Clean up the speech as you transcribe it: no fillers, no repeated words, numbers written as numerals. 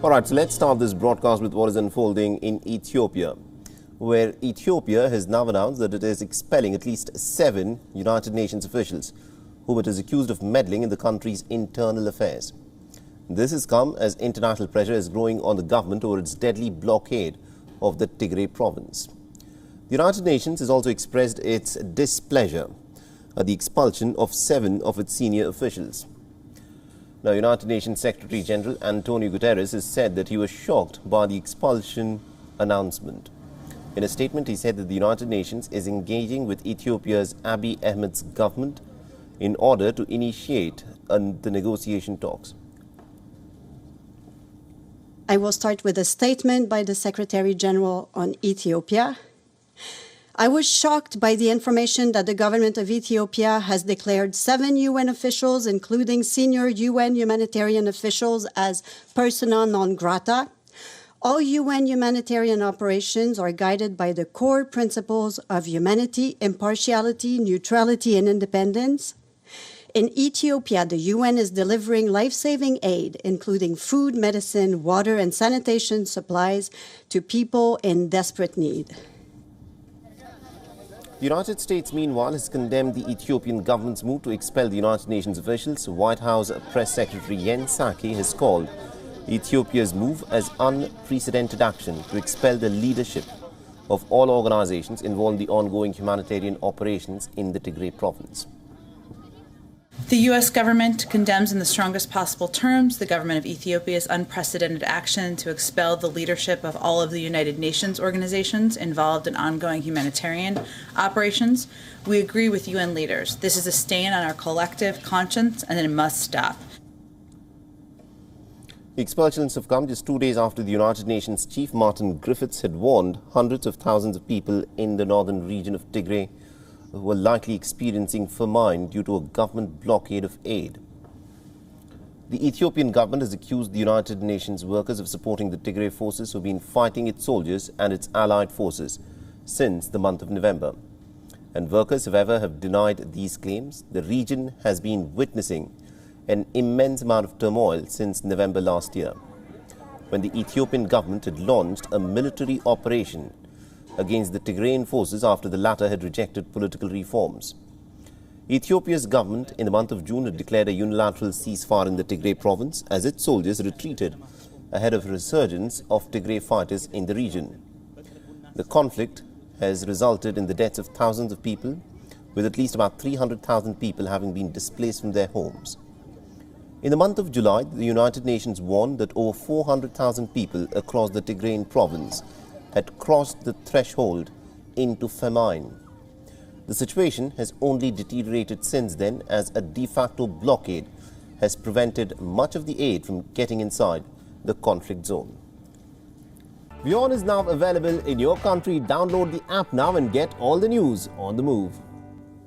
All right, so let's start this broadcast with what is unfolding in Ethiopia, where Ethiopia has now announced that it is expelling at least 7 United Nations officials whom it is accused of meddling in the country's internal affairs. This has come as international pressure is growing on the government over its deadly blockade of the Tigray province. The United Nations has also expressed its displeasure at the expulsion of 7 of its senior officials. Now, United Nations Secretary General Antonio Guterres has said that he was shocked by the expulsion announcement. In a statement, he said that the United Nations is engaging with Ethiopia's Abiy Ahmed's government in order to initiate the negotiation talks. I will start with a statement by the Secretary General on Ethiopia. I was shocked by the information that the government of Ethiopia has declared 7 UN officials, including senior UN humanitarian officials, as persona non grata. All UN humanitarian operations are guided by the core principles of humanity, impartiality, neutrality, and independence. In Ethiopia, the UN is delivering life-saving aid, including food, medicine, water, and sanitation supplies to people in desperate need. The United States, meanwhile, has condemned the Ethiopian government's move to expel the United Nations officials. White House Press Secretary Jen Psaki has called Ethiopia's move as unprecedented action to expel the leadership of all organizations involved in the ongoing humanitarian operations in the Tigray province. The U.S. government condemns in the strongest possible terms the government of Ethiopia's unprecedented action to expel the leadership of all of the United Nations organizations involved in ongoing humanitarian operations. We agree with UN leaders. This is a stain on our collective conscience, and it must stop. The expulsions have come just 2 days after the United Nations chief Martin Griffiths had warned hundreds of thousands of people in the northern region of Tigray who were likely experiencing famine due to a government blockade of aid. The Ethiopian government has accused the United Nations workers of supporting the Tigray forces who have been fighting its soldiers and its allied forces since the month of November. And workers, however, have denied these claims. The region has been witnessing an immense amount of turmoil since November last year, when the Ethiopian government had launched a military operation against the Tigrayan forces after the latter had rejected political reforms. Ethiopia's government in the month of June had declared a unilateral ceasefire in the Tigray province as its soldiers retreated ahead of a resurgence of Tigray fighters in the region. The conflict has resulted in the deaths of thousands of people, with at least about 300,000 people having been displaced from their homes. In the month of July, the United Nations warned that over 400,000 people across the Tigrayan province had crossed the threshold into famine. The situation has only deteriorated since then, as a de facto blockade has prevented much of the aid from getting inside the conflict zone. WION is now available in your country. Download the app now and get all the news on the move.